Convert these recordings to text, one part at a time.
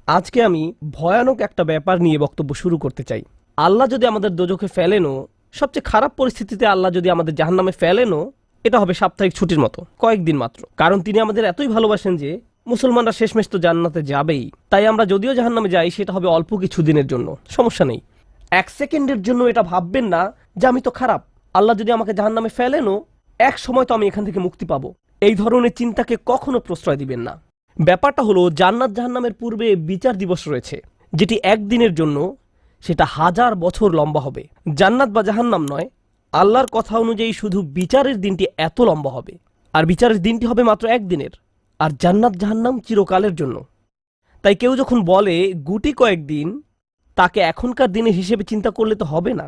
আজকে আমি ভয়ানক একটা ব্যাপার নিয়ে বক্তব্য শুরু করতে চাই। আল্লাহ যদি আমাদের দোজখে ফেলেনও, সবচেয়ে খারাপ পরিস্থিতিতে আল্লাহ যদি আমাদের জাহান্নামে ফেলেনও, এটা হবে সাপ্তাহিক ছুটির মতো, কয়েকদিন মাত্র। কারণ তিনি আমাদের এতই ভালোবাসেন যে মুসলমানরা শেষমেশ তো জান্নাতে যাবেই। তাই আমরা যদিও জাহান্নামে যাই, সেটা হবে অল্প কিছু দিনের জন্য, সমস্যা নেই। এক সেকেন্ডের জন্য এটা ভাববেন না যে আমি তো খারাপ, আল্লাহ যদি আমাকে জাহান্নামে ফেলেনও, এক সময় তো আমি এখান থেকে মুক্তি পাবো। এই ধরনের চিন্তাকে কখনো প্রশ্রয় দিবেন না। ব্যাপারটা হলো, জান্নাত জাহান্নামের পূর্বে বিচার দিবস রয়েছে, যেটি একদিনের জন্য, সেটা 1000 বছর লম্বা হবে। জান্নাত বা জাহান্নাম নয়, আল্লাহর কথা অনুযায়ী শুধু বিচারের দিনটি এত লম্বা হবে। আর বিচারের দিনটি হবে মাত্র একদিনের। আর জান্নাত জাহান্নাম চিরকালের জন্য। তাই কেউ যখন বলে গুটি কয়েকদিন, তাকে এখনকার দিনের হিসেবে চিন্তা করলে তো হবে না।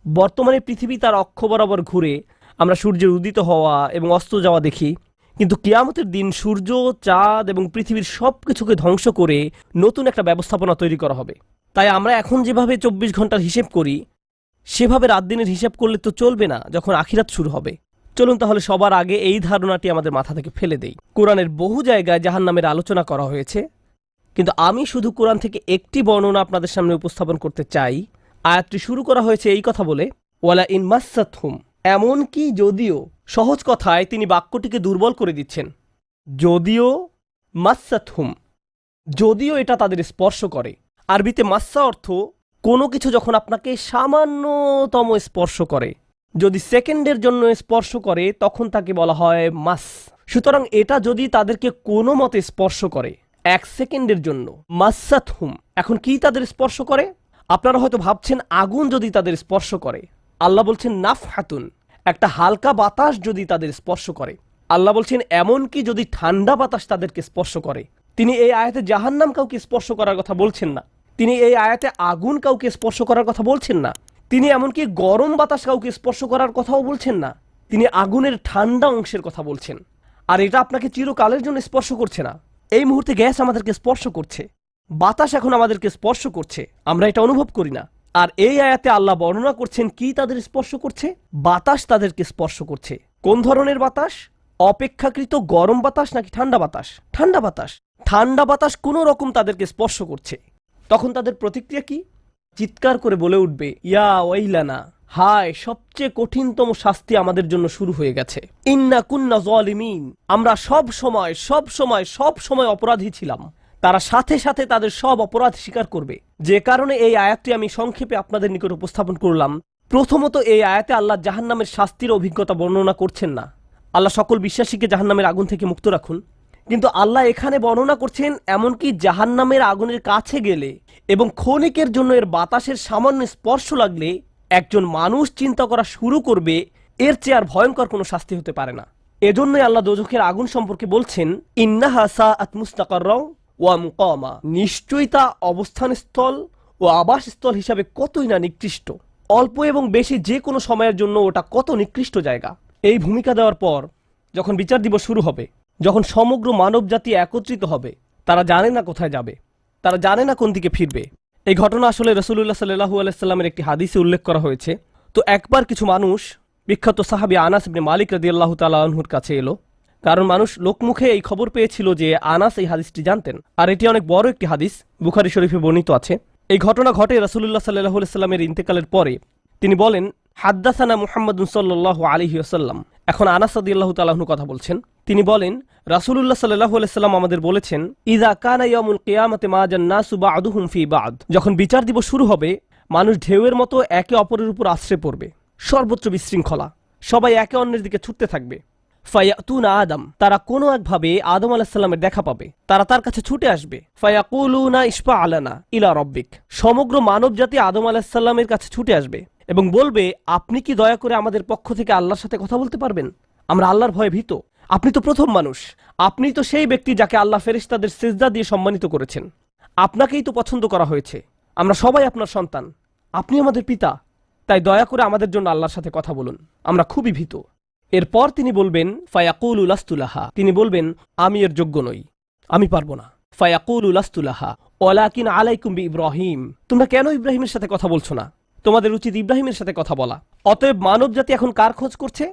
বর্তমানে পৃথিবী তার অক্ষ বরাবর ঘুরে, আমরা সূর্যের উদিত হওয়া এবং অস্ত যাওয়া দেখি। কিন্তু কিয়ামতের দিন সূর্য, চাঁদ এবং পৃথিবীর সব কিছুকে ধ্বংস করে নতুন একটা ব্যবস্থাপনা তৈরি করা হবে। তাই আমরা এখন যেভাবে 24 ঘন্টার হিসেব করি, সেভাবে রাত দিনের হিসেব করলে তো চলবে না যখন আখিরাত শুরু হবে। চলুন তাহলে সবার আগে এই ধারণাটি আমাদের মাথা থেকে ফেলে দেই। কোরআনের বহু জায়গায় জাহান্নামের আলোচনা করা হয়েছে, কিন্তু আমি শুধু কোরআন থেকে একটি বর্ণনা আপনাদের সামনে উপস্থাপন করতে চাই। আয়াতটি শুরু করা হয়েছে এই কথা বলে, ওয়ালা ইন মাসাতহুম, এমনকি যদিও। সহজ কথায় তিনি বাক্যটিকে দুর্বল করে দিচ্ছেন। যদিও মাসাতহুম, যদিও এটা তাদের স্পর্শ করে। আরবিতে মাসা অর্থ কোনো কিছু যখন আপনাকে সামান্যতম স্পর্শ করে। যদি সেকেন্ডের জন্য স্পর্শ করে, তখন তাকে বলা হয় মাস। সুতরাং এটা যদি তাদেরকে কোনো মতে স্পর্শ করে, এক সেকেন্ডের জন্য, মাসাতহুম। এখন কি তাদের স্পর্শ করে? আপনারা হয়তো ভাবছেন আগুন যদি তাদের স্পর্শ করে। আল্লাহ বলছেন নাফহাতুন, একটা হালকা বাতাস যদি তাদের স্পর্শ করে। আল্লাহ বলছেন এমনকি যদি ঠান্ডা বাতাস তাদেরকে স্পর্শ করে। তিনি এই আয়াতে জাহান্নাম কাউকে স্পর্শ করার কথা বলছেন না। তিনি এই আয়াতে আগুন কাউকে স্পর্শ করার কথা বলছেন না। তিনি এমনকি গরম বাতাস কাউকে স্পর্শ করার কথাও বলছেন না। তিনি আগুনের ঠান্ডা অংশের কথা বলছেন। আর এটা আপনাকে চিরকালের জন্য স্পর্শ করছে না। এই মুহূর্তে গ্যাস আমাদেরকে স্পর্শ করছে, বাতাস এখন আমাদেরকে স্পর্শ করছে, আমরা এটা অনুভব করি না। আর এই আয়াতে আল্লাহ বর্ণনা করছেন কি তাদের স্পর্শ করছে। বাতাস তাদেরকে স্পর্শ করছে। কোন ধরনের বাতাস? অপেক্ষাকৃত গরম বাতাস নাকি ঠান্ডা বাতাস? ঠান্ডা বাতাস। ঠান্ডা বাতাস কোনো রকম তাদেরকে স্পর্শ করছে। তখন তাদের প্রতিক্রিয়া কি? চিৎকার করে বলে উঠবে, ইয়া ওয়াইলানা, হায়, সবচেয়ে কঠিনতম শাস্তি আমাদের জন্য শুরু হয়ে গেছে। ইন্না কুন্না যালিমিন, আমরা সব সময় অপরাধী ছিলাম। তারা সাথে সাথে তাদের সব অপরাধ স্বীকার করবে। যে কারণে এই আয়াতটি আমি সংক্ষেপে আপনাদের নিকট উপস্থাপন করলাম। প্রথমত, এই আয়াতে আল্লাহ জাহান্নামের শাস্তির অভিজ্ঞতা বর্ণনা করছেন না। আল্লাহ সকল বিশ্বাসীকে জাহান্নামের আগুন থেকে মুক্ত রাখুন। কিন্তু আল্লাহ এখানে বর্ণনা করছেন এমনকি জাহান্নামের আগুনের কাছে গেলে এবং ক্ষণিকের জন্য এর বাতাসের সামান্য স্পর্শ লাগলে একজন মানুষ চিন্তা করা শুরু করবে, এর চেয়ে আর ভয়ঙ্কর কোনো শাস্তি হতে পারে না। এজন্যই আল্লাহ দোজখের আগুন সম্পর্কে বলছেন, ইন্নাহা সাআত মুস্তাকাররা ওয়া মুকামা, নিশ্চয়ই তা অবস্থানস্থল ও আবাসস্থল হিসাবে কতই না নিকৃষ্ট। অল্প এবং বেশি যে কোনো সময়ের জন্য ওটা কত নিকৃষ্ট জায়গা। এই ভূমিকা দেওয়ার পর যখন বিচার দিবস শুরু হবে, যখন সমগ্র মানব জাতি একত্রিত হবে, তারা জানে না কোথায় যাবে, তারা জানে না কোন দিকে ফিরবে। এই ঘটনা আসলে রাসূলুল্লাহ সাল্লাল্লাহু আলাইহি সাল্লামের একটি হাদিসে উল্লেখ করা হয়েছে। তো একবার কিছু মানুষ বিখ্যাত সাহাবী আনাস ইবনে মালিক রাদিয়াল্লাহু তাআলা আনহুর কাছে এলো। কারণ মানুষ লোকমুখে এই খবর পেয়েছিল যে আনাস এই হাদিসটি জানতেন, আর এটি অনেক বড় একটি হাদিস, বুখারী শরীফে বর্ণিত আছে। এই ঘটনা ঘটে রাসূলুল্লাহ সাল্লাল্লাহু আলাইহি সাল্লামের ইন্তেকালের পরে। তিনি বলেন, হাদ্দাসানা মুহাম্মাদুন সাল্লাল্লাহু আলাইহি ওয়াসাল্লাম। এখন আনাস রাদিয়াল্লাহু তাআলা আনহু কথা বলছেন। তিনি বলেন, রাসূলুল্লাহ সাল্লাল্লাহু আলাইহি সাল্লাম আমাদের বলেছেন, ইযা কানা ইয়াউমুল কিয়ামাতি মাজান নাসু বা'দুহুম ফি বা'দ, যখন বিচার দিবস শুরু হবে, মানুষ ঢেউয়ের মতো একে অপরের উপর আশ্রয় পড়বে। সর্বোচ্চ বিশৃঙ্খলা, সবাই একে অন্যের দিকে ছুটতে থাকবে। ফায়াতুনা আদম, তারা কোনো একভাবে আদম আলাইহিস সালামের দেখা পাবে, তারা তার কাছে ছুটে আসবে। ফায়াকুলুনা ইশফা আলানা ইলা রাব্বিক, সমগ্র মানব জাতি আদম আলাইহিস সালামের কাছে ছুটে আসবে এবং বলবে, আপনি কি দয়া করে আমাদের পক্ষ থেকে আল্লাহর সাথে কথা বলতে পারবেন? আমরা আল্লাহর ভয়ে ভীত। আপনি তো প্রথম মানুষ, আপনি তো সেই ব্যক্তি যাকে আল্লাহ ফেরেশতাদের সিজদা দিয়ে সম্মানিত করেছেন। আপনাকেই তো পছন্দ করা হয়েছে। আমরা সবাই আপনার সন্তান, আপনি আমাদের পিতা। তাই দয়া করে আমাদের জন্য আল্লাহর সাথে কথা বলুন, আমরা খুবই ভীত। এরপর তিনি বলবেন, ফায়াকুলু লাস্তুলাহা, তিনি বলবেন, আমি এর যোগ্য নই, আমি পারবো না। ফায়াকুলু লাস্তুলাহা ওয়ালাকিন আলাইকুম বিইব্রাহিম, তোমরা কেন ইব্রাহিমের সাথে কথা বলছো না? তোমাদের উচিত ইব্রাহিমের সাথে কথা বলা। অতএব মানব জাতি এখন কার খোঁজ করছে?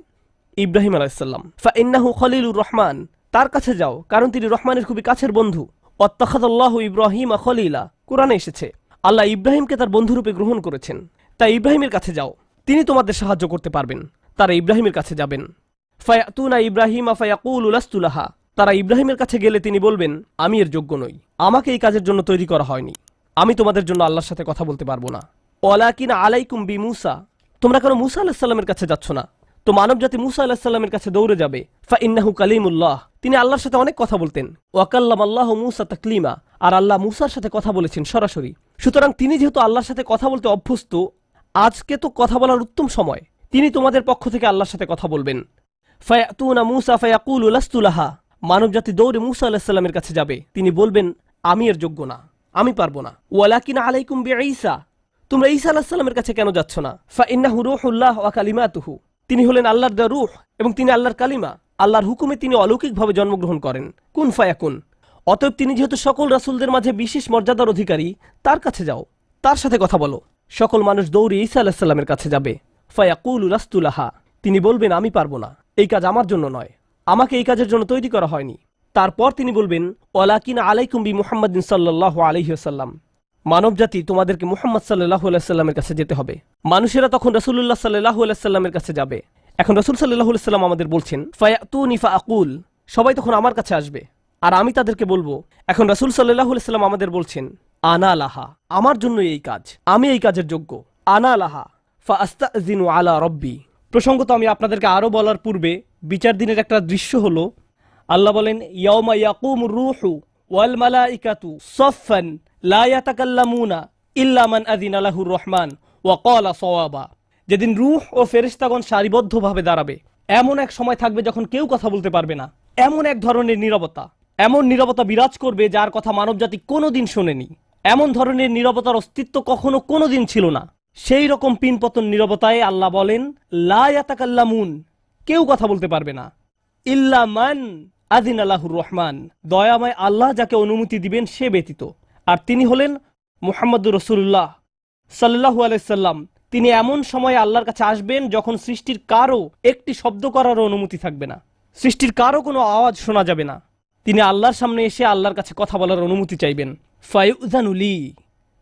ইব্রাহিম আলাইহিস সালাম। ফাইন্নাহু খলিলুর রহমান, তার কাছে যাও, কারণ তিনি রহমানের খুবই কাছের বন্ধু। ওয়াত্তাখাযাল্লাহু ইব্রাহিমা খলিলা, কোরআনে এসেছে আল্লাহ ইব্রাহিমকে তার বন্ধুরূপে গ্রহণ করেছেন। তাই ইব্রাহিমের কাছে যাও, তিনি তোমাদের সাহায্য করতে পারবেন। তারা ইব্রাহিমের কাছে যাবেন। ফায়াতুনা ইব্রাহিমা ফায়াকুলু লাস্তু লাহা, তারা ইব্রাহিমের কাছে গেলে তিনি বলবেন আমি এর যোগ্য নই, আমাকে এই কাজের জন্য তৈরি করা হয়নি, আমি তোমাদের জন্য আল্লাহর সাথে কথা বলতে পারবো না। ওয়ালাকিন আলাইকুম বি মুসা, তোমরা কেন মুসা আলাইহিস সালামের কাছে যাচ্ছ না? তো মানবজাতি মুসা আলাইহিস সালামের কাছে দৌড়ে যাবে। ফা ইন্নাহু কালিমুল্লাহ, তিনি আল্লাহর সাথে অনেক কথা বলতেন। ওয়া কাল্লামাল্লাহু মুসা তাকলিমা, আর আল্লাহ মুসার সাথে কথা বলেছেন সরাসরি। সুতরাং তিনি যেহেতু আল্লাহর সাথে কথা বলতে অভ্যস্ত, আজকে তো কথা বলার উত্তম সময়, তিনি তোমাদের পক্ষ থেকে আল্লাহর সাথে কথা বলবেন। ফায়াতুনা মুসা ফায়াকুলু লাস্তু লাহা, মানবজাতি দৌড়ে মুসা আলাইহিস সালামের কাছে যাবে, তিনি বলবেন আমি এর যোগ্য না, আমি পারবো না। ওয়ালাকিন আলাইকুম বিঈসা, তোমরা ঈসা আলাইহিস সালামের কাছে কেন যাচ্ছ না? ফা ইন্নাহু রূহুল্লাহ ওয়া কালিমাতুহু, তিনি হলেন আল্লাহর দেওয়া রূহ এবং তিনি আল্লাহর কালিমা, আল্লাহর হুকুমে তিনি অলৌকিকভাবে জন্মগ্রহণ করেন। কুন ফায়াকুন, অতএব তিনি যেহেতু সকল রাসূলদের মাঝে বিশেষ মর্যাদার অধিকারী, তার কাছে যাও, তার সাথে কথা বলো। সকল মানুষ দৌড়ে ঈসা আলাইহিস সালামের কাছে যাবে। ফায়াকুলু লাস্তু লাহা, তিনি বলবেন আমি পারবো না, এই কাজ আমার জন্য নয়, আমাকে এই কাজের জন্য তৈরি করা হয়নি। তারপর তিনি বলবেন ওয়ালাকিন আলাইকুম বি মুহাম্মাদিন সাল্লাল্লাহু আলাইহি ওয়াসাল্লাম, মানবজাতি তোমাদেরকে মুহাম্মদ সাল্লাল্লাহু আলাইহি ওয়াসাল্লামের কাছে যেতে হবে। মানুষেরা তখন রাসূলুল্লাহ সাল্লাল্লাহু আলাইহি ওয়াসাল্লামের কাছে যাবে। এখন রাসূল সাল্লাল্লাহু আলাইহি ওয়াসাল্লাম আমাদের বলছেন ফায়াতুনি ফাআকুল, সবাই তখন আমার কাছে আসবে আর আমি তাদেরকে বলবো। এখন রাসূল সাল্লাল্লাহু আলাইহি ওয়াসাল্লাম আমাদের বলছেন আনা লাহা, আমার জন্য এই কাজ, আমি এই কাজের যোগ্য। আনা লাহা ফাআস্তাযিনু আলা রাব্বি। প্রসঙ্গত আমি আপনাদেরকে আরো বলার পূর্বে বিচার দিনের একটা দৃশ্য হলো, আল্লাহ বলেন ইয়াউমা ইয়াকুমুর রূহু ওয়াল মালাইকাতু সাফফান লা ইয়াতাকাল্লামুনা ইল্লা মান আযিনা লাহুর রহমান ওয়া ক্বালা সাওয়াবা। যেদিন রূহ ও ফেরেশতাগণ সারিবদ্ধভাবে দাঁড়াবে, এমন এক সময় থাকবে যখন কেউ কথা বলতে পারবে না, এমন এক ধরনের নীরবতা, এমন নীরবতা বিরাজ করবে যার কথা মানবজাতি কোনোদিন শোনেনি। এমন ধরনের নীরবতার অস্তিত্ব কখনো কোনোদিন ছিল না। সেই রকম পিনপতন নীরবতায় আল্লাহ বলেন লা ইয়াতাকাল্লামুন, কেউ কথা বলতে পারবে না, ইল্লা মান আযিনা লাহুর রহমান, দয়াময় আল্লাহ যাকে অনুমতি দিবেন সে ব্যতীত। আর তিনি হলেন মুহাম্মদুর রাসূলুল্লাহ সাল্লাল্লাহু আলাইহি সাল্লাম। তিনি এমন সময়ে আল্লাহর কাছে আসবেন যখন সৃষ্টির কারো একটি শব্দ করারও অনুমতি থাকবে না, সৃষ্টির কারো কোনো আওয়াজ শোনা যাবে না। তিনি আল্লাহর সামনে এসে আল্লাহর কাছে কথা বলার অনুমতি চাইবেন। ফায়ুযানু লি,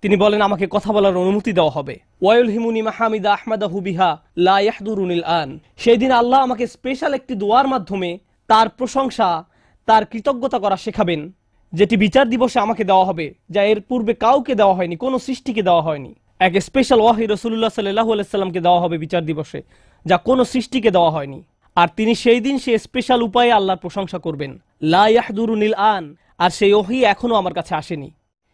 তিনি বলেন আমাকে কথা বলার অনুমতি দেওয়া হবে। ওয়ায়ুলহিমুনি মাহামিদা আহমাদাহু বিহা লা ইয়াহদুরুনিল আন, সেই দিন আল্লাহ আমাকে স্পেশাল একটি দোয়ার মাধ্যমে তার প্রশংসা, তার কৃতজ্ঞতা করা শেখাবেন, যেটি বিচার দিবসে আমাকে দেওয়া হবে, যা এর পূর্বে কাউকে দেওয়া হয়নি, কোনো সৃষ্টিকে দেওয়া হয়নি। এক স্পেশাল ওয়াহি রাসূলুল্লাহ সাল্লাল্লাহু আলাইহি সাল্লামকে দেওয়া হবে বিচার দিবসে, যা কোনো সৃষ্টিকে দেওয়া হয়নি। আর তিনি সেই দিন সে স্পেশাল উপায়ে আল্লাহর প্রশংসা করবেন, লা ইয়াহদুরুনিল আন, আর সেই ওহী এখনো আমার কাছে আসেনি,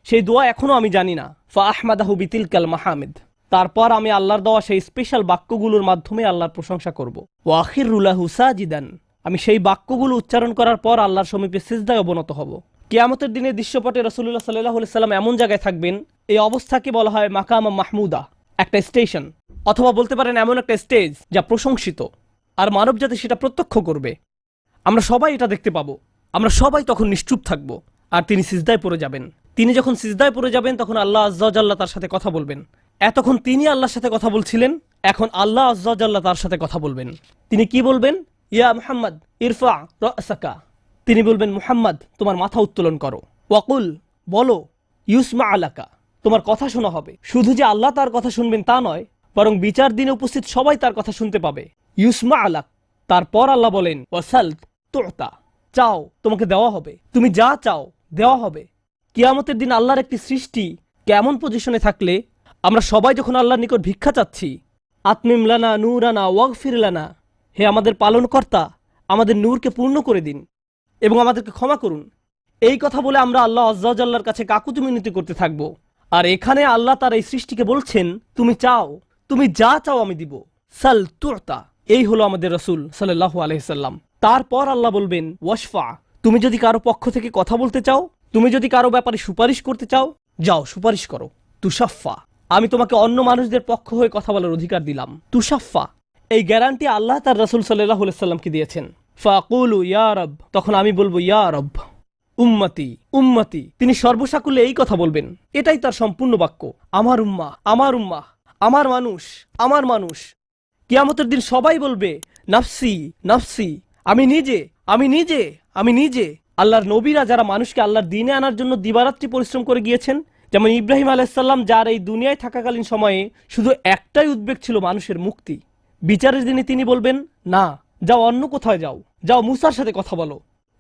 সেই দোয়া এখনো আমি জানি না। ফা আহমাদাহু বিতিলকাল মাহামিদ, তারপর আমি আল্লাহর দেওয়া সেই স্পেশাল বাক্যগুলোর মাধ্যমে আল্লাহর প্রশংসা করব। ওয়া আখিরু লাহু সাজিদান, আমি সেই বাক্যগুলো উচ্চারণ করার পর আল্লাহর সমীপে সিজদায় অবনত হব। কিয়ামতের দিনে দৃশ্যপটে রাসূলুল্লাহ সাল্লাল্লাহু আলাইহি সাল্লাম এমন জায়গায় থাকবেন, এই অবস্থাকে বলা হয় মাকাম মাহমুদা, একটা স্টেশন, অথবা বলতে পারেন এমন একটা স্টেজ যা প্রশংসিত, আর মানবজাতি সেটা প্রত্যক্ষ করবে। আমরা সবাই এটা দেখতে পাবো, আমরা সবাই তখন নিশ্চুপ থাকব, আর তিনি সিজদায় পড়ে যাবেন। তিনি যখন সিজদায় পড়ে যাবেন তখন আল্লাহ আযজা ওয়া জাল্লা তার সাথে কথা বলবেন। এতক্ষণ তিনি আল্লাহর সাথে কথা বলছিলেন, এখন আল্লাহ আযজা ওয়া জাল্লা তার সাথে কথা বলবেন। তিনি কি বলবেন? ইয়া মুহাম্মদ ইরফা রাসাকা, তিনি বলবেন মুহাম্মদ তোমার মাথা উত্তোলন করো। ওয়াকুল, বলো, ইউসমা আলাকা, তোমার কথা শোনা হবে। শুধু যে আল্লাহ তার কথা শুনবেন তা নয়, বরং বিচার দিনে উপস্থিত সবাই তার কথা শুনতে পাবে। ইউসমা আলাক, তারপর আল্লাহ বলেন ওয়াসাল তুতা, চাও তোমাকে দেওয়া হবে, তুমি যা চাও দেওয়া হবে। কিয়ামতের দিন আল্লাহর একটি সৃষ্টি কেমন পজিশনে থাকলে আমরা সবাই যখন আল্লাহর নিকট ভিক্ষা চাচ্ছি, আতমিম লানা নূরানা ওয়াগফির লানা, হে আমাদের পালনকর্তা, আমাদের নূরকে পূর্ণ করে দিন এবং আমাদেরকে ক্ষমা করুন, এই কথা বলে আমরা আল্লাহ আযজা ওয়া জাল্লার কাছে কাকুতি মিনতি করতে থাকব। আর এখানে আল্লাহ তার এই সৃষ্টিকে বলছেন তুমি চাও, তুমি যা চাও আমি দিব। সাল তুতা, এই হলো আমাদের রাসূল সাল্লাল্লাহু আলাইহি সাল্লাম। তারপর আল্লাহ বলবেন ওয়াশফা, তুমি যদি কারো পক্ষ থেকে কথা বলতে চাও, তুমি যদি কারো ব্যাপারে সুপারিশ করতে চাও, যাও সুপারিশ করো। তুশাফা, আমি তোমাকে অন্য মানুষদের পক্ষ হয়ে কথা বলার অধিকার দিলাম। তুশাফা, এই গ্যারান্টি আল্লাহ তার রাসূল সাল্লাল্লাহু আলাইহি সাল্লামকে দিয়েছেন। ফাকুলু ইয়া রব, তখন আমি বলবো ইয়া রব। উম্মতি উম্মতি, তিনি সর্বসাকুল্যে এই কথা বলবেন, এটাই তার সম্পূর্ণ বাক্য, আমার উম্মাহ আমার উম্মাহ, আমার মানুষ আমার মানুষ। কিয়ামতের দিন সবাই বলবে নাফসি নাফসি, আমি নিজে আমি নিজে আমি নিজে। আল্লাহর নবীরা যারা মানুষকে আল্লাহর দ্বীনে আনার জন্য দিবারাত্রি পরিশ্রম করে গিয়েছেন, যেমন ইব্রাহিম আলাইহিসসালাম, যার এই দুনিয়ায় থাকাকালীন সময়ে শুধু একটাই উদ্বেগ ছিল মানুষের মুক্তি। বিচারের দিনে তিনি বলবেন, না, যাও অন্য কোথায় যাও, যাও মুসার সাথে কথা বলো।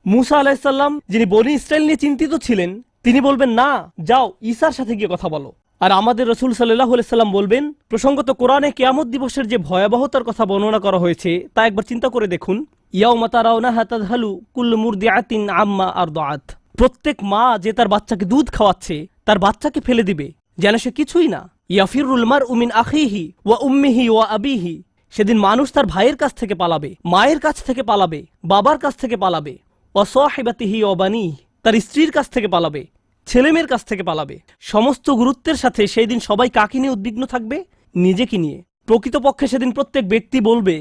মুসা আলাইহিসসালাম, যিনি বনি ইসরাইল নিয়ে চিন্তিত ছিলেন, তিনি বলবেন, না, যাও ঈসার সাথে গিয়ে কথা বলো। আর আমাদের রাসূল সাল্লাল্লাহু আলাইহি সাল্লাম বলবেন, প্রসঙ্গত কোরআনে কিয়ামত দিবসের যে ভয়াবহতার কথা বর্ণনা করা হয়েছে তা একবার চিন্তা করে দেখুন। ইয়াউমা তারাউনাহা তাযহালু কুল্লু মুরদিআতিন আম্মা আরদাআত। প্রত্যেক মা যে তার বাচ্চাকে দুধ খাওয়াচ্ছে তার বাচ্চাকে ফেলে দিবে যেন সে কিছুই না। ইয়াফিরুল মারউ মিন আখিহি ওয়া উম্মিহি ওয়া আবিহি। সেদিন মানুষ তার ভাইয়ের কাছ থেকে পালাবে, মায়ের কাছ থেকে পালাবে, বাবার কাছ থেকে পালাবে, ওয়া সাহিবাতিহি ওয়া বানিহি, তার স্ত্রীর কাছ থেকে পালাবে, ছেলেমেয়ের কাছ থেকে পালাবে। সমস্ত গুরুত্বের সাথে সেই দিন সবাই কাকে নিয়ে উদ্বিগ্ন থাকবে? নিজেকে নিয়ে। প্রকৃতপক্ষে সেদিন প্রত্যেক ব্যক্তি বলবে,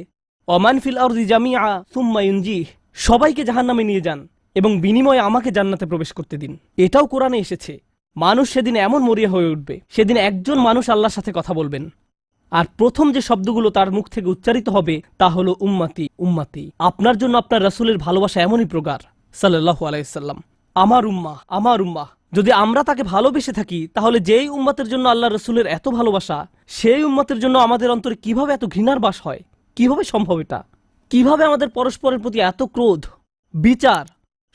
ওমান ফিল আরদি জামিআ সুম্মা ইউনজিহ, সবাইকে জাহান্নামে নিয়ে যান এবং বিনিময়ে আমাকে জান্নাতে প্রবেশ করতে দিন। এটাও কোরআনে এসেছে। মানুষ সেদিন এমন মরিয়া হয়ে উঠবে, সেদিন একজন মানুষ আল্লাহর সাথে কথা বলবেন, আর প্রথম যে শব্দগুলো তার মুখ থেকে উচ্চারিত হবে তা হলো উম্মতি উম্মতি। আপনার জন্য আপনার রাসূলের ভালোবাসা এমনই প্রগাঢ় সাল্লাল্লাহু আলাইহি সাল্লাম। আমার উম্মাহ, আমার উম্মাহ। যদি আমরা তাকে ভালোবেসে থাকি, তাহলে যেই উম্মতের জন্য আল্লাহ রাসূলের এত ভালোবাসা, সেই উম্মতের জন্য আমাদের অন্তরে কিভাবে এত ঘৃণার বাস হয়? কিভাবে সম্ভব এটা? কিভাবে আমাদের পরস্পরের প্রতি এত ক্রোধ, বিচার,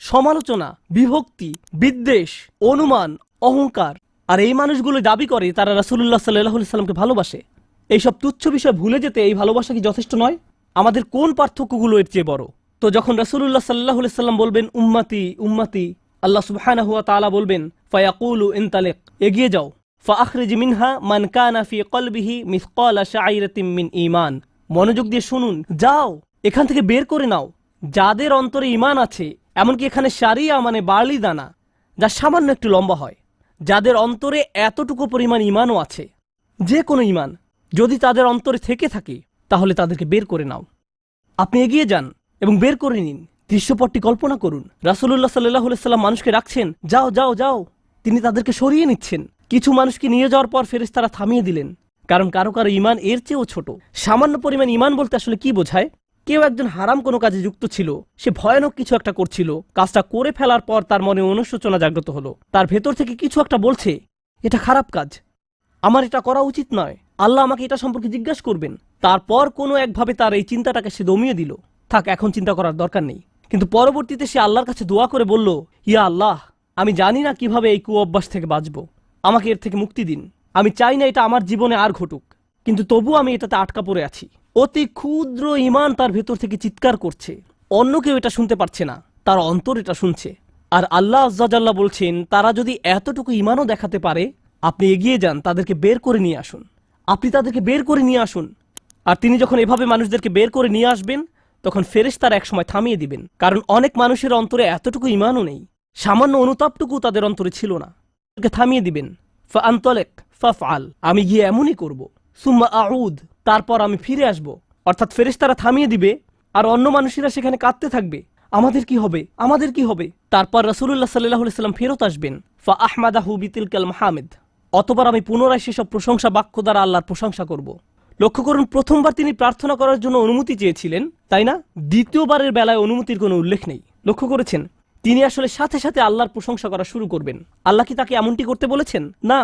সমালোচনা, বিভক্তি, বিদ্বেষ, অনুমান, অহংকার? আর এই মানুষগুলো দাবি করে তারা রাসূলুল্লাহ সাল্লাল্লাহু আলাইহি সাল্লামকে ভালোবাসে। এইসব তুচ্ছ বিষয় ভুলে যেতে এই ভালোবাসা কি যথেষ্ট নয়? আমাদের কোন পার্থক্যগুলো এর চেয়ে বড়? তো যখন রাসূলুল্লাহ সাল্লাল্লাহু আলাইহি সাল্লাম বলবেন উম্মতি উম্মতি, আল্লাহ সুবহানাহু ওয়া তাআলা বলবেন ফায়াকুলু ইনতালিক, এগিয়ে যাও, ফাআখরিজ মিনহা মান কানা ফি কলবিহি মিসকালা শাইরাতিন মিন ঈমান। মনোযোগ দিয়ে শুনুন, যাও এখান থেকে বের করে নাও যাদের অন্তরে ঈমান আছে, এমনকি এখানে শারিয়া মানে বার্লি দানা, যা সামান্য একটু লম্বা হয়, যাদের অন্তরে এতটুকু পরিমাণ ঈমানও আছে, যে কোনো ঈমান যদি তাদের অন্তরে থেকে থাকে, তাহলে তাদেরকে বের করে নাও। আপনি এগিয়ে যান এবং বের করে নিন। দৃশ্যপটটি কল্পনা করুন। রাসূলুল্লাহ সাল্লাল্লাহু আলাইহি সাল্লাম মানুষকে রাখছেন, যাও যাও যাও, তিনি তাদেরকে সরিয়ে নিচ্ছেন। কিছু মানুষকে নিয়ে যাওয়ার পর ফেরেশতারা থামিয়ে দিলেন, কারণ কারো কারো ঈমান এর চেয়েও ছোট। সামান্য পরিমাণ ঈমান বলতে আসলে কি বোঝায়? কেউ একজন হারাম কোনো কাজে যুক্ত ছিল, সে ভয়ানক কিছু একটা করছিল, কাজটা করে ফেলার পর তার মনে অনুশোচনা জাগ্রত হলো, তার ভেতর থেকে কিছু একটা বলছে, এটা খারাপ কাজ, আমার এটা করা উচিত নয়, আল্লাহ আমাকে এটা সম্পর্কে জিজ্ঞাসা করবেন। তারপর কোনো একভাবে তার এই চিন্তাটাকে সে দমিয়ে দিল, থাক এখন চিন্তা করার দরকার নেই। কিন্তু পরবর্তীতে সে আল্লাহর কাছে দোয়া করে বলল, ইয়া আল্লাহ, আমি জানি না কিভাবে এই কুঅভ্যাস থেকে বাঁচব, আমাকে এর থেকে মুক্তি দিন। আমি চাই না এটা আমার জীবনে আর ঘটুক, কিন্তু তবু আমি এটাতে আটকা পড়ে আছি। অতি ক্ষুদ্র ঈমান তার ভেতর থেকে চিৎকার করছে, অন্য কেউ এটা শুনতে পারছে না, তার অন্তর এটা শুনছে। আর আল্লাহ আজ্জা জাল্লা বলছেন, তারা যদি এতটুকু ঈমানও দেখাতে পারে, আপনি এগিয়ে যান, তাদেরকে বের করে নিয়ে আসুন। আপনি তাদেরকে বের করে নিয়ে আসুন। আর তিনি যখন এভাবে মানুষদেরকে বের করে নিয়ে আসবেন, তখন ফেরেশতারা একসময় থামিয়ে দিবেন, কারণ অনেক মানুষের অন্তরে এতটুকু ঈমানও নেই, সামান্য অনুতাপটুকু তাদের অন্তরে ছিল না। থামিয়ে দিবেন, ফাআনতালিক ফাফআল, আমি গিয়ে এমনই করব, সুম্মা আউদ, তারপর আমি ফিরে আসব। অর্থাৎ ফেরেশতারা থামিয়ে দিবে, আর অন্য মানুষেরা সেখানে কাঁদতে থাকবে, আমাদের কি হবে, আমাদের কি হবে। তারপর রাসূলুল্লাহ সাল্লাল্লাহু আলাইহি সাল্লাম ফেরত আসবেন, ফাআহমাদাহু বিতিলকাল মাহামিদ, অতঃপর আমি পুনরায় সেসব প্রশংসা বাক্য দ্বারা আল্লাহর প্রশংসা করব। লক্ষ্য করুন, প্রথমবার তিনি প্রার্থনা করার জন্য অনুমতি চেয়েছিলেন, তাই না? দ্বিতীয়বারের বেলায় অনুমতির কোনো উল্লেখ নেই। লক্ষ্য করেছেন, তিনি আসলে সাথে সাথে আল্লাহর প্রশংসা করা শুরু করবেন। আল্লাহ কি তাকে এমনটি করতে বলেছেন? না,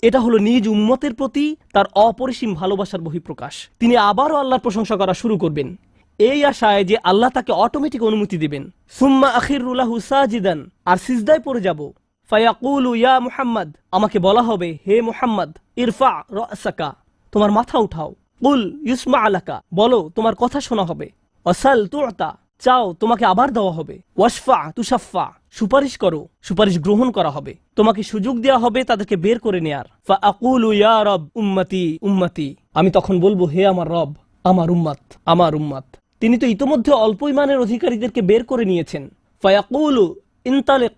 এটা হলো নিজ উম্মতের প্রতি তার অপরিসীম ভালোবাসার বহিঃপ্রকাশ। তিনি আবারও আল্লাহর প্রশংসা করা শুরু করবেন, এই আশায় যে আল্লাহ তাকে অটোমেটিক অনুমতি দিবেন। সুম্মা আখিরু লাহু সাজিদান, আর সিজদায় পড়ে যাব। ফায়াকুলু ইয়া মুহাম্মদ, আমাকে বলা হবে, হে মুহাম্মদ, ইরফা রাসাকা, তোমার মাথা উঠাও। কুল ইউসমা আলাকা, বলো তোমার কথা শোনা হবে। ওয়াসাল তুতা, চাও তোমাকে আবার দেওয়া হবে। ওয়াশফা তুশাফা, সুপারিশ করো, সুপারিশ গ্রহণ করা হবে। তোমাকে সুযোগ দেওয়া হবে তাদেরকে বের করে নেয়ার। ফাআকুলু ইয়া রব উম্মতি উম্মতি, আমি তখন বলবো, হে আমার রব, আমার উম্মত, আমার উম্মত। তিনি তো ইতোমধ্যে অল্প ঈমানের অধিকারীদেরকে বের করে নিয়েছেন। ফায়াকুলু ইনতালিক,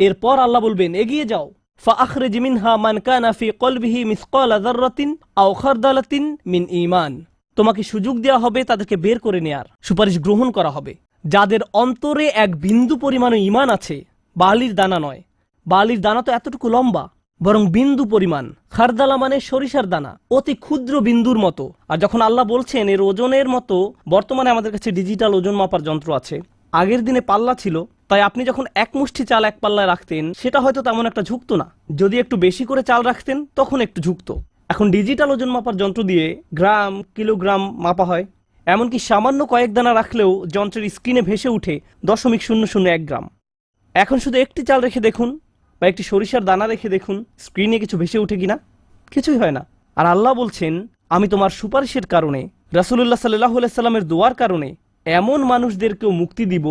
এরপর আল্লাহ বলবেন, এগিয়ে যাও। ফাআখরিজ মিনহা মান কানা ফি কলবিহি মিসকালা যাররাতিন আও খারদালাতিন মিন ঈমান, তোমাকে সুযোগ দেওয়া হবে তাদেরকে বের করে নেয়ার, সুপারিশ গ্রহণ করা হবে। যাদের অন্তরে এক বিন্দু পরিমাণ ঈমান আছে, বালির দানা নয়, বালির দানা তো এতটুকু লম্বা, বরং বিন্দু পরিমাণ। খারদালা মানে সরিষার দানা, অতি ক্ষুদ্র বিন্দুর মতো। আর যখন আল্লাহ বলছেন এর ওজনের মতো, বর্তমানে আমাদের কাছে ডিজিটাল ওজন মাপার যন্ত্র আছে, আগের দিনে পাল্লা ছিল, তাই আপনি যখন এক মুষ্টি চাল এক পাল্লায় রাখতেন সেটা হয়তো তেমন একটা ঝুঁকতো না। যদি একটু বেশি করে চাল রাখতেন তখন একটু ঝুঁকতো। এখন ডিজিটাল ওজন মাপার যন্ত্র দিয়ে গ্রাম, কিলোগ্রাম মাপা হয়। এমনকি সামান্য কয়েক দানা রাখলেও যন্ত্রের স্ক্রিনে ভেসে উঠে 0.001 গ্রাম। এখন শুধু একটি চাল রেখে দেখুন বা একটি সরিষার দানা রেখে দেখুন স্ক্রিনে কিছু ভেসে উঠে কিনা। কিছুই হয় না। আর আল্লাহ বলছেন, আমি তোমার সুপারিশের কারণে, রাসূলুল্লাহ সাল্লাল্লাহু আলাইহি সাল্লামের দোয়ার কারণে এমন মানুষদেরকেও মুক্তি দিব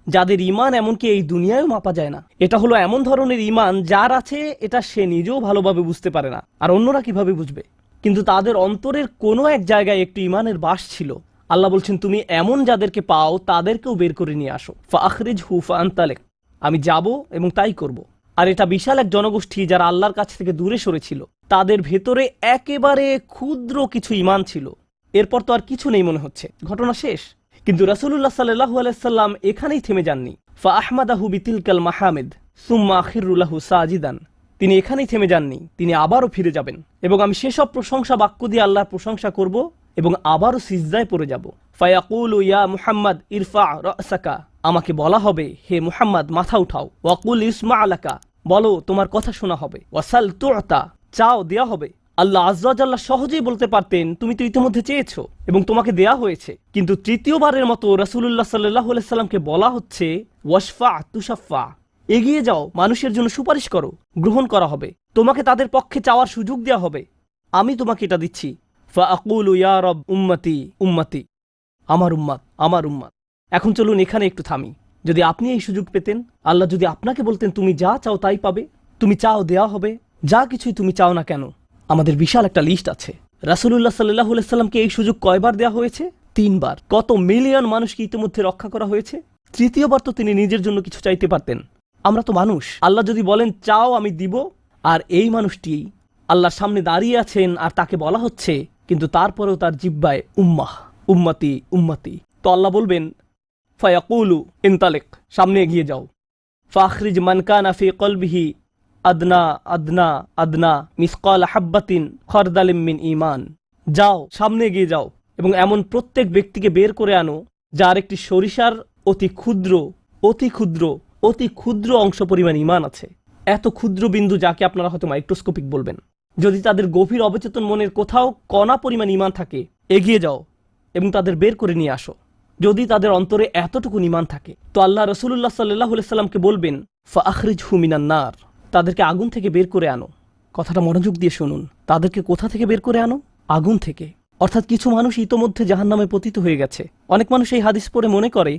যাদের ঈমান এমনকি এই দুনিয়ায়ও মাপা যায় না। এটা হলো এমন ধরনের ঈমান যার আছে এটা সে নিজেও ভালোভাবে বুঝতে পারে না, আর অন্যরা কিভাবে বুঝবে। কিন্তু তাদের অন্তরের কোনো এক জায়গায় একটি ঈমানের বাস ছিল। আল্লাহ বলছেন, তুমি এমন যাদেরকে পাও তাদেরকেও বের করে নিয়ে আসো। ফাআখরিজহু ফাআনতালিক, আমি যাব এবং তাই করব। আর এটা বিশাল এক জনগোষ্ঠী যারা আল্লাহর কাছ থেকে দূরে সরেছিল, তাদের ভেতরে একেবারে ক্ষুদ্র কিছু ঈমান ছিল। এরপর তো আর কিছু নেই মনে হচ্ছে, ঘটনা শেষ। কিন্তু রাসূলুল্লাহ সাল্লাল্লাহু আলাইহি সাল্লাম এখানেই থেমে যাননি। ফাআহমাদাহু বিতিলকাল মাহামিদ সুম্মা আখিরু লাহু সাজিদান, তিনি এখানেই থেমে যাননি, তিনি আবারও ফিরে যাবেন এবং আমি সেসব প্রশংসা বাক্য দিয়ে আল্লাহর প্রশংসা করব এবং আবারও সিজদায় পড়ে যাব। ফায়াকুলু ইয়া মুহাম্মদ ইরফা রাসাকা, আমাকে বলা হবে, হে মুহাম্মদ মাথা উঠাও। ওয়াকুল ইসমা আলাকা, বলো তোমার কথা শোনা হবে। ওয়াসাল তুতা, চাও দেয়া হবে। আল্লাহ আযজা ওয়া জাল্লা সহজেই বলতে পারতেন, তুমি তো ইতিমধ্যে চেয়েছো এবং তোমাকে দেয়া হয়েছে। কিন্তু তৃতীয়বারের মতো রাসূলুল্লাহ সাল্লাল্লাহু আলাইহি সাল্লামকে বলা হচ্ছে, ওয়াশফা তুশাফা, এগিয়ে যাও, মানুষের জন্য সুপারিশ করো, গ্রহণ করা হবে, তোমাকে তাদের পক্ষে চাওয়ার সুযোগ দেওয়া হবে। আমি তোমাকে এটা দিচ্ছি। ফাআকুলু ইয়া রব উম্মতি উম্মতি, আমার উম্মাত আমার উম্মাত। এখন চলুন এখানে একটু থামি। যদি আপনি এই সুযোগ পেতেন, আল্লাহ যদি আপনাকে বলতেন তুমি যা চাও তাই পাবে, তুমি চাও দেয়া হবে, যা কিছুই তুমি চাও না কেন। আমাদের বিশাল একটা লিস্ট আছে। রাসূলুল্লাহ সাল্লাল্লাহু আলাইহি সাল্লামকে এই সুযোগ কয়বার দেওয়া হয়েছে? 3 বার। কত মিলিয়ন মানুষকে ইতিমধ্যে রক্ষা করা হয়েছে। তৃতীয়বার তো তিনি নিজের জন্য কিছু চাইতে পারতেন। আমরা তো মানুষ, আল্লাহ যদি বলেন চাও আমি দিব, আর এই মানুষটি আল্লাহর সামনে দাঁড়িয়ে আছেন আর তাকে বলা হচ্ছে, কিন্তু তারপরেও তার জিহ্বায় উম্মাহ উম্মতি উম্মতি, তো আল্লাহ বলবেন ফায়াকুলু ইনতালিক, সামনে এগিয়ে যাও। ফাখরিজ মান কানা ফি কলবিহি আদনা আদনা আদনা মিসকাল হাব্বাতিন খরদালিম মিন ঈমান, যাও সামনে এগিয়ে যাও এবং এমন প্রত্যেক ব্যক্তিকে বের করে আনো যার একটি সরিষার অতি ক্ষুদ্র অতি ক্ষুদ্র অতি ক্ষুদ্র অংশ পরিমাণ ঈমান আছে। এত ক্ষুদ্র বিন্দু যাকে আপনারা হয়তো মাইক্রোস্কোপিক বলবেন। যদি তাদের গভীর অবচেতন মনের কোথাও কণা পরিমাণ ঈমান থাকে, এগিয়ে যাও এবং তাদের বের করে নিয়ে আসো। যদি তাদের অন্তরে এতটুকু ঈমান থাকে, তো আল্লাহ রাসূলুল্লাহ সাল্লাল্লাহু আলাইহি সাল্লামকে বলবেন, ফাআখরিজহু মিনান নার, তাদেরকে আগুন থেকে বের করে আনো। কথাটা মনোযোগ দিয়ে শুনুন, তাদেরকে কোথা থেকে বের করে আনো? আগুন থেকে। অর্থাৎ কিছু মানুষ ইতোমধ্যে জাহান্নামে পতিত হয়ে গেছে। অনেক মানুষ এই হাদিস পড়ে মনে করে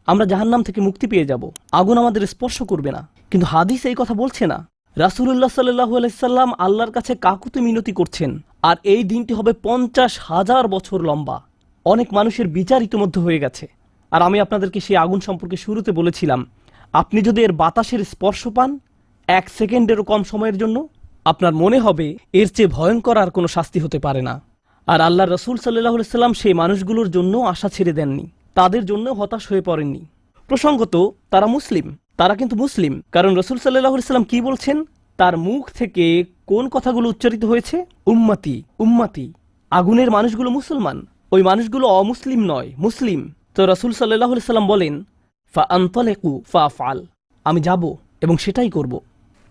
আমরা জাহান্নাম থেকে মুক্তি পেয়ে যাব, আগুন আমাদের স্পর্শ করবে না। কিন্তু হাদিস এই কথা বলছে না। রাসূলুল্লাহ সাল্লাল্লাহু আলাইহি সাল্লাম আল্লাহর কাছে কাকুতি মিনতি করছেন, আর এই দিনটি হবে 50,000 বছর লম্বা। অনেক মানুষের বিচার ইতিমধ্যে হয়ে গেছে। আর আমি আপনাদেরকে সেই আগুন সম্পর্কে শুরুতে বলেছিলাম, আপনি যদি এর বাতাসের স্পর্শ পান 1 সেকেন্ডেরও কম সময়ের জন্য, আপনার মনে হবে এর চেয়ে ভয়ঙ্কর আর কোনো শাস্তি হতে পারে না। আর আল্লাহ রাসূল সাল্লাল্লাহু আলাইহি সাল্লাম সেই মানুষগুলোর জন্য আশা ছেড়ে দেননি, তাদের জন্য হতাশ হয়ে পড়েননি। প্রসঙ্গত তারা মুসলিম, তারা কিন্তু মুসলিম, কারণ রাসূল সাল্লাল্লাহু আলাইহি সাল্লাম কি বলছেন? তার মুখ থেকে কোন কথাগুলো উচ্চারিত হয়েছে? উম্মতি উম্মতি। আগুনের মানুষগুলো মুসলমান, ওই মানুষগুলো অমুসলিম নয়, মুসলিম। তো রাসূল সাল্লাল্লাহু আলাইহি সাল্লাম বলেন, ফাআনতালিকু ফাআফআল, আমি যাব এবং সেটাই করব।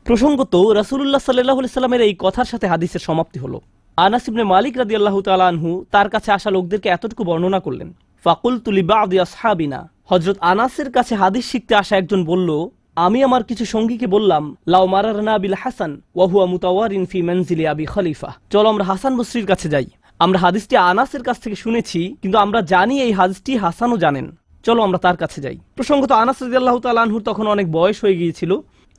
প্রসঙ্গত রাসূলুল্লাহ সাল্লাল্লাহু আলাইহি সাল্লামের এই কথার সাথে হাদিসের সমাপ্তি হলো। আনাস ইবনে মালিক রাদিয়াল্লাহু তাআলা আনহু তার কাছে আসা লোকদেরকে এতটুকু বর্ণনা করলেন। ফাকুলতু লিবাদি আসহাবিনা, হযরত আনাসের কাছে হাদিস শিখতে আসা একজন বলল, আমি আমার কিছু সঙ্গীকে বললাম, লাউ মারারনা বিল হাসান ওয়া হুয়া মুতাওয়ারিন ফি মানজিলি আবি খলিফা, চলো আমরা হাসান বসরির কাছে যাই। আমরা হাদিসটি আনাসের কাছ থেকে শুনেছি, কিন্তু আমরা জানি এই হাদিসটি হাসানও জানেন, চলো আমরা তার কাছে যাই। প্রসঙ্গত আনাস রাদিয়াল্লাহু তাআলা আনহুর তখন অনেক বয়স হয়ে গিয়েছিল।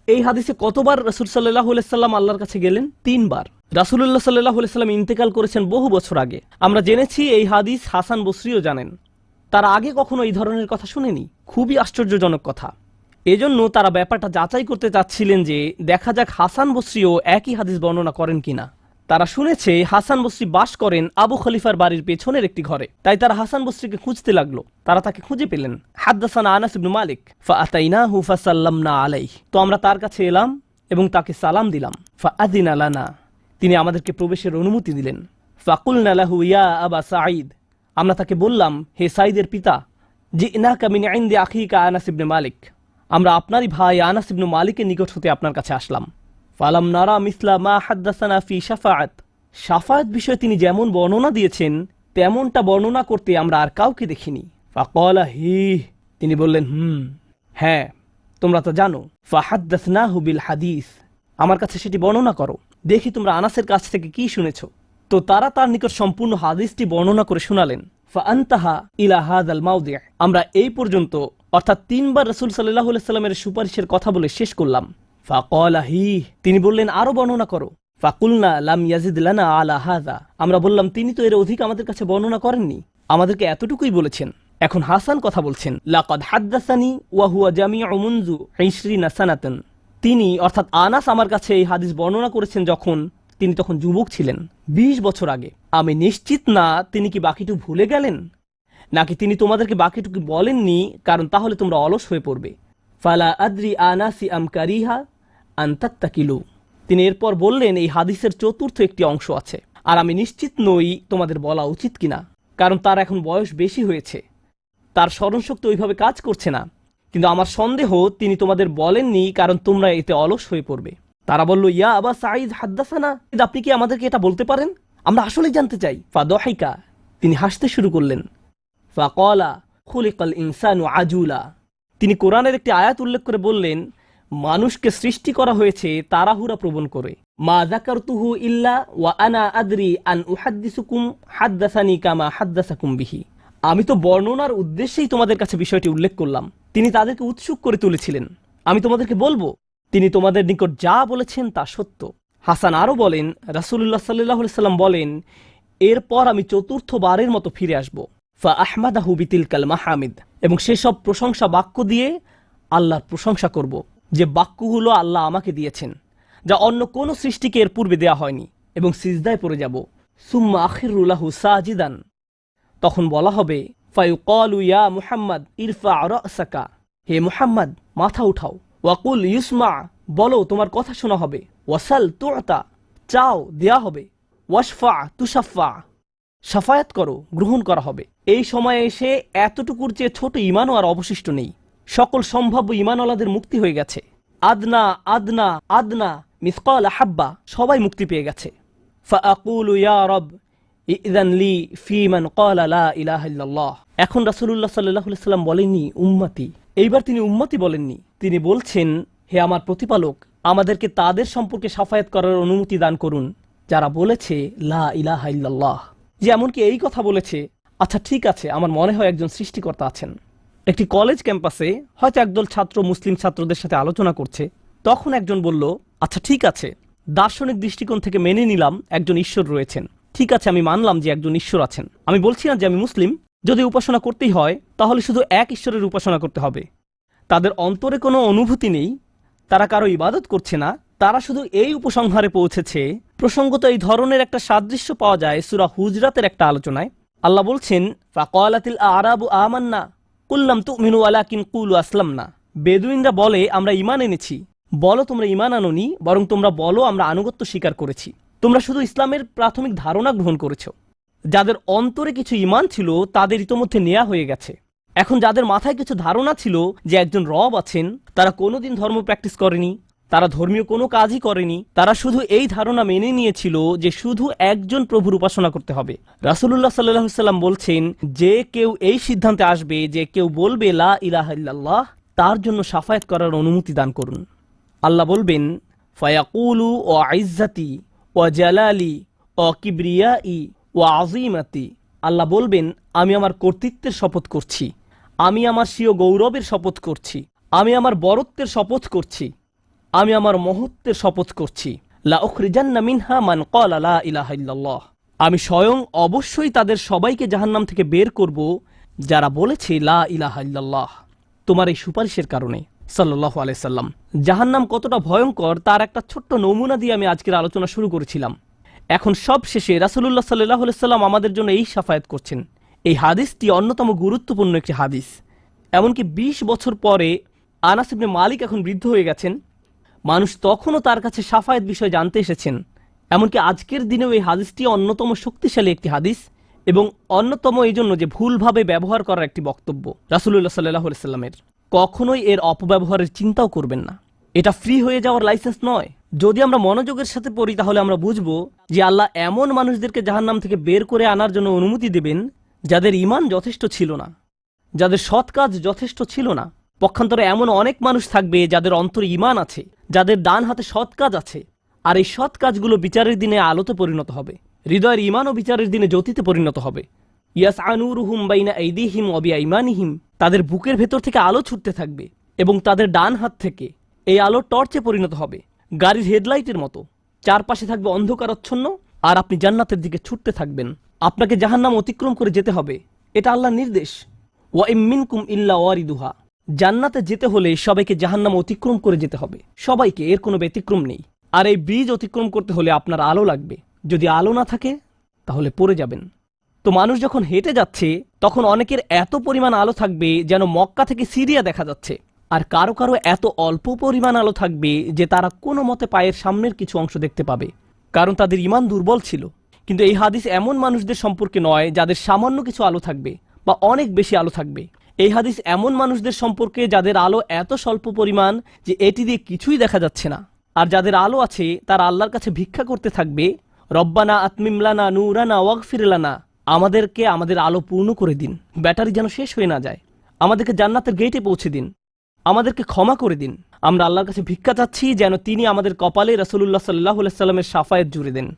এই হাদিসে কতবার রাসূল সাল্লাল্লাহু আলাইহি সাল্লাম আল্লাহর কাছে গেলেন? 3 বার। রাসূলুল্লাহ সাল্লাল্লাহু আলাইহি সাল্লাম ইন্তেকাল করেছেন বহু বছর আগে। আমরা জেনেছি এই হাদিস হাসান বসরিও জানেন। তারা আগে কখনো এই ধরনের কথা শুনেনি। খুবই আশ্চর্যজনক কথা। এজন্য তারা ব্যাপারটা যাচাই করতে চাচ্ছিলেন যে দেখা যাক হাসান বসরিও একই হাদিস বর্ণনা করেন কিনা। তারা শুনেছে হাসান বসরি বাস করেন আবু খলিফার বাড়ির পেছনের একটি ঘরে, তাই তারা হাসান বসরিকে খুঁজতে লাগলো। তারা তাকে খুঁজে পেলেন। হাদদাসানা আনাস ইবনে মালিক ফাআতাইনাহু ফাসাল্লামনা আলাইহি, তো আমরা তার কাছে এলাম এবং তাকে সালাম দিলাম। ফাআযিনা লানা, তিনি আমাদেরকে প্রবেশের অনুমতি দিলেন। ফাকুলনা লাহু ইয়া আবা সাঈদ, আমরা তাকে বললাম, হে সাঈদের পিতা, জিনাকা মিন ইনদি আখিকা আনাস ইবনে মালিক, আমরা আপনারই ভাই আনাস ইবনে মালিকের নিকট হতে আপনার কাছে আসলাম। ফালাম নারা মিসলা মা হাদ্দাসানা ফি শাফাআত, শাফাআত বিষয়ে তিনি যেমন বর্ণনা দিয়েছেন তেমনটা বর্ণনা করতে আমরা আর কাউকে দেখিনি। ফাকালা হি, তিনি বললেন হ্যাঁ তোমরা তো জানো। ফাহাদ্দাসনাহু বিল হাদিস, আমার কাছে সেটি বর্ণনা করো, দেখি তোমরা আনাসের কাছ থেকে কি শুনেছো। তো তারা তার নিকট সম্পূর্ণ হাদিসটি বর্ণনা করে শোনালেন। ফাআনতাহা ইলা হাযাল মাওদি', আমরা এই পর্যন্ত অর্থাৎ 3 বার রাসূল সাল্লাল্লাহু আলাইহি সাল্লামের সুপারিশের কথা বলে শেষ করলাম। ফাকালা হি, তিনি বললেন আরো বর্ণনা করো। ফাকুলনা লাম ইয়াজিদ লানা আলা হাযা, আমরা বললাম তিনি তো এর অধিক আমাদের কাছে বর্ণনা করেননি, আমাদেরকে এতটুকুই বলেছেন। এখন হাসান কথা বলছেন, লাকাদ হাদ্দাসানি ওয়া হুয়া জামিউ মুনযু 20 সানাতান, তিনি অর্থাৎ আনাস আমার কাছে এই হাদিস বর্ণনা করেছেন যখন তিনি তখন যুবক ছিলেন, 20 বছর আগে। আমি নিশ্চিত না তিনি কি বাকিটুকু ভুলে গেলেন, নাকি তিনি তোমাদেরকে বাকিটুকু বলেননি, কারণ তাহলে তোমরা অলস হয়ে পড়বে। ফালা আদ্রি আনাসি আম কারিহা আন তাত্তাকিলু, তিনি এরপর বললেন এই হাদিসের চতুর্থ একটি অংশ আছে, আর আমি নিশ্চিত নই তোমাদের বলা উচিত কিনা, কারণ তার এখন বয়স বেশি হয়েছে, তার স্মরণশক্তি ওইভাবে কাজ করছে না। কিন্তু আমার সন্দেহ তিনি তোমাদের বলেননি, কারণ তোমরা এতে অলস হয়ে পড়বে। তারা বলল, ইয়া আবা সাঈদ হাদ্দাসানা, আপনি কি আমাদেরকে এটা বলতে পারেন? আমরা আসলেই জানতে চাই। ফাদহিকা, তিনি হাসতে শুরু করলেন। ফাকালা খুলিকাল ইনসানু আজুলা, তিনি কোরআনের একটি আয়াত উল্লেখ করে বললেন, মানুষকে সৃষ্টি করা হয়েছে তাড়াহুড়া প্রবণ করে। মা যাকারতুহু ইল্লা ওয়া আনা আদরি আন উহাদ্দিসুকুম হাদ্দাসানি কামা হাদ্দাসাকুম বিহি, আমি তো বর্ণনার উদ্দেশ্যেই তোমাদের কাছে বিষয়টি উল্লেখ করলাম। তিনি তাদেরকে উৎসুক করে তুলেছিলেন, আমি তোমাদেরকে বলবো তিনি তোমাদের নিকট যা বলেছেন তা সত্য। হাসান আরও বলেন, রাসূলুল্লাহ সাল্লাল্লাহু আলাইহি সাল্লাম বলেন, এরপর আমি চতুর্থবারের মতো ফিরে আসব। ফা আহমাদাহু বিতিলকাল মাহামিদ, এবং সেসব প্রশংসা বাক্য দিয়ে আল্লাহর প্রশংসা করব, যে বাক্যগুলো আল্লাহ আমাকে দিয়েছেন, যা অন্য কোনো সৃষ্টিকে এর পূর্বে দেয়া হয়নি, এবং সিজদায় পড়ে যাব। সুম্মা আখিরু লাহু সাজিদান, তখন বলা হবে, ফায়ুকালু ইয়া মুহাম্মদ ইরফা রাসাকা, হে মুহাম্মদ মাথা উঠাও। ওয়াকুল ইউসমা, বলো তোমার কথা শোনা হবে। ওয়াসাল তুতা, চাও দেয়া হবে। ওয়াশফা তুশাফা, সাফায়াত করো গ্রহণ করা হবে। এই সময়ে এসে এতটুকুর চেয়ে ছোট ঈমানও আর অবশিষ্ট নেই, সকল সম্ভাব্য ঈমানওয়ালাদের মুক্তি হয়ে গেছে। আদনা আদনা আদনা মিসকাল হাব্বা, সবাই মুক্তি পেয়ে গেছে। ফাআকুলু ইয়া রব ইযান লি ফি মান ক্বালা লা ইলাহা ইল্লাল্লাহ, এখন রাসূলুল্লাহ সাল্লাল্লাহু আলাইহি সাল্লাম বলেননি উম্মতি, এইবার তিনি উম্মতি বলেননি, তিনি বলছেন, হে আমার প্রতিপালক, আমাদেরকে তাদের সম্পর্কে সাফায়াত করার অনুমতি দান করুন যারা বলেছে লা ইলাহা ইল্লাল্লাহ। যে এমনকি এই কথা বলেছে, আচ্ছা ঠিক আছে, আমার মনে হয় একজন সৃষ্টিকর্তা আছেন। একটি কলেজ ক্যাম্পাসে হয়তো একদল ছাত্র মুসলিম ছাত্রদের সাথে আলোচনা করছে, তখন একজন বলল, আচ্ছা ঠিক আছে, দার্শনিক দৃষ্টিকোণ থেকে মেনে নিলাম একজন ঈশ্বর রয়েছেন, ঠিক আছে আমি মানলাম যে একজন ঈশ্বর আছেন। আমি বলছি না যে আমি মুসলিম, যদি উপাসনা করতেই হয় তাহলে শুধু এক ঈশ্বরের উপাসনা করতে হবে। তাদের অন্তরে কোনো অনুভূতি নেই, তারা কারো ইবাদত করছে না, তারা শুধু এই উপসংহারে পৌঁছেছে। প্রসঙ্গত এই ধরনের একটা সাদৃশ্য পাওয়া যায় সূরা হুজরাতের একটা আলোচনায়। আল্লাহ বলছেন, ফাকালাতিল আরাবু আমান্না কুল্লাম তুমিনু ওয়ালাকিন কুলু আসলামনা, বেদুইনরা বলে আমরা ঈমান এনেছি, বলো তোমরা ঈমান আনোনি, বরং তোমরা বলো আমরা আনুগত্য স্বীকার করেছি। তোমরা শুধু ইসলামের প্রাথমিক ধারণা গ্রহণ করেছ। যাদের অন্তরে কিছু ঈমান ছিল তাদের ইতোমধ্যে নেওয়া হয়ে গেছে। এখন যাদের মাথায় কিছু ধারণা ছিল যে একজন রব আছেন, তারা কোনোদিন ধর্ম প্র্যাকটিস করেনি, তারা ধর্মীয় কোনো কাজই করেনি, তারা শুধু এই ধারণা মেনে নিয়েছিল যে শুধু একজন প্রভুর উপাসনা করতে হবে। রাসূলুল্লাহ সাল্লাল্লাহু আলাইহি সাল্লাম বলছেন, যে কেউ এই সিদ্ধান্তে আসবে যে কেউ বলবে লা ইলাহা ইল্লাল্লাহ, তার জন্য সাফায়াত করার অনুমতি দান করুন। আল্লাহ বলবেন, ফায়াকুলু ওয়া ইজ্জাতি ওয়া জালালি ওয়া কিবরিয়াই ওয়া আযীমাতি, আল্লাহ বলবেন আমি আমার কর্তৃত্বের শপথ করছি, আমি আমার স্বীয় গৌরবের শপথ করছি, আমি আমার বরত্বের শপথ করছি, আমি আমার মহত্বের শপথ করছি, লা উখরিজান্না মিনহা মান ক্বালা লা ইলাহা ইল্লাল্লাহ, আমি স্বয়ং অবশ্যই তাদের সবাইকে জাহান্নাম থেকে বের করব যারা বলেছে লা ইলাহা ইল্লাল্লাহ, তোমার এই সুপারিশের কারণে। সাল্লাল্লাহু আলাইহি সাল্লাম, জাহান্নাম কতটা ভয়ঙ্কর তার একটা ছোট্ট নমুনা দিয়ে আমি আজকের আলোচনা শুরু করেছিলাম। এখন সব শেষে রাসূলুল্লাহ সাল্লাল্লাহু আলাইহি সাল্লাম আমাদের জন্য এই শাফায়াত করছেন। এই হাদিসটি অন্যতম গুরুত্বপূর্ণ একটি হাদিস। এমনকি 20 বছর পরে আনাস ইবনে মালিক এখন বৃদ্ধ হয়ে গেছেন, মানুষ তখনও তার কাছে শাফায়াত বিষয় জানতে এসেছেন। এমনকি আজকের দিনেও এই হাদিসটি অন্যতম শক্তিশালী একটি হাদিস, এবং অন্যতম এই জন্য যে ভুলভাবে ব্যবহার করার একটি বক্তব্য রাসূলুল্লাহ সাল্লাল্লাহু আলাইহি সাল্লামের। কখনোই এর অপব্যবহারের চিন্তাও করবেন না। এটা ফ্রি হয়ে যাওয়ার লাইসেন্স নয়। যদি আমরা মনোযোগের সাথে পড়ি তাহলে আমরা বুঝব যে আল্লাহ এমন মানুষদেরকে জাহান্নাম থেকে বের করে আনার জন্য অনুমতি দেবেন যাদের ঈমান যথেষ্ট ছিল না, যাদের সৎ কাজ যথেষ্ট ছিল না। পক্ষান্তরে এমন অনেক মানুষ থাকবে যাদের অন্তরে ঈমান আছে, যাদের ডান হাতে সৎ কাজ আছে, আর এই সৎ কাজগুলো বিচারের দিনে আলোতে পরিণত হবে। হৃদয়ের ঈমান ও বিচারের দিনে জ্যোতিতে পরিণত হবে। ইয়াসআনুরুহুম বাইনা আইদিহিম ওয়া বিআইমানিহিম, তাদের বুকের ভেতর থেকে আলো ছুটতে থাকবে এবং তাদের ডান হাত থেকে এই আলো টর্চে পরিণত হবে, গাড়ির হেডলাইটের মতো। চারপাশে থাকবে অন্ধকারাচ্ছন্ন, আর আপনি জান্নাতের দিকে ছুটতে থাকবেন। আপনাকে জাহান্নাম অতিক্রম করে যেতে হবে, এটা আল্লাহর নির্দেশ। ওয়া ইম মিনকুম ইল্লা ওয়ারিদুহা, জান্নাতে যেতে হলে সবাইকে জাহান্নাম অতিক্রম করে যেতে হবে, সবাইকে, এর কোনো ব্যতিক্রম নেই। আর এই ব্রিজ অতিক্রম করতে হলে আপনার আলো লাগবে। যদি আলো না থাকে তাহলে পড়ে যাবেন। তো মানুষ যখন হেঁটে যাচ্ছে তখন অনেকের এত পরিমাণ আলো থাকবে যেন মক্কা থেকে সিরিয়া দেখা যাচ্ছে, আর কারো কারো এত অল্প পরিমাণ আলো থাকবে যে তারা কোনো মতে পায়ের সামনের কিছু অংশ দেখতে পাবে, কারণ তাদের ঈমান দুর্বল ছিল। কিন্তু এই হাদিস এমন মানুষদের সম্পর্কে নয় যাদের সামান্য কিছু আলো থাকবে বা অনেক বেশি আলো থাকবে। এই হাদিস এমন মানুষদের সম্পর্কে যাদের আলো এত স্বল্প পরিমাণ যে এটি দিয়ে কিছুই দেখা যাচ্ছে না, আর যাদের আলো আছে তারা আল্লাহর কাছে ভিক্ষা করতে থাকবে, রব্বানা আতমিম লানা নূরানা ওয়াগফির লানা, আমাদেরকে আমাদের আলো পূর্ণ করে দিন, ব্যাটারি যেন শেষ হয়ে না যায়, আমাদেরকে জান্নাতের গেটে পৌঁছে দিন, আমাদেরকে ক্ষমা করে দিন। আমরা আল্লাহর কাছে ভিক্ষা চাচ্ছি যেন তিনি আমাদের কপালে রাসূলুল্লাহ সাল্লাল্লাহু আলাইহি সাল্লামের শাফায়াত জুড়ে দেন,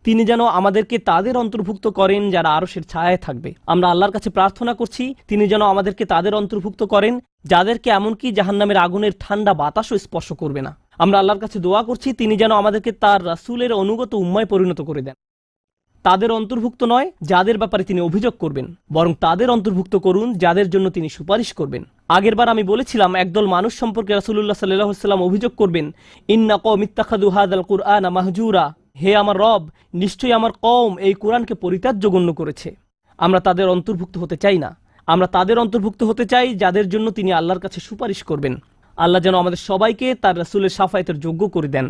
তিনি যেন আমাদেরকে তাদের অন্তর্ভুক্ত করেন যারা আরশের ছায়ায় থাকবে। আমরা আল্লাহর কাছে প্রার্থনা করছি তিনি যেন আমাদেরকে তাদের অন্তর্ভুক্ত করেন যাদেরকে এমনকি জাহান্নামের আগুনের ঠান্ডা বাতাসও স্পর্শ করবে না। আমরা আল্লাহর কাছে দোয়া করছি তিনি যেন আমাদেরকে তার রাসূলের অনুগত উম্মায় পরিণত করে দেন। তাদের অন্তর্ভুক্ত নয় যাদের ব্যাপারে তিনি অভিযোগ করবেন, বরং তাদের অন্তর্ভুক্ত করুন যাদের জন্য তিনি সুপারিশ করবেন। আগেরবার আমি বলেছিলাম একদল মানুষ সম্পর্কে রাসূলুল্লাহ সাল্লাল্লাহু আলাইহি ওয়াসাল্লাম অভিযোগ করবেন, ইন্না কওমি ইত্তাখাযু হাযাল কুরআনা মাহজুরা, হে আমার রব, নিশ্চয়ই আমার কওম এই কোরআনকে পরিত্যাজ্য গণ্য করেছে। আমরা তাদের অন্তর্ভুক্ত হতে চাই না। আমরা তাদের অন্তর্ভুক্ত হতে চাই যাদের জন্য তিনি আল্লাহর কাছে সুপারিশ করবেন। আল্লাহ যেন আমাদের সবাইকে তার রাসূলের শাফায়াতের যোগ্য করে দেন।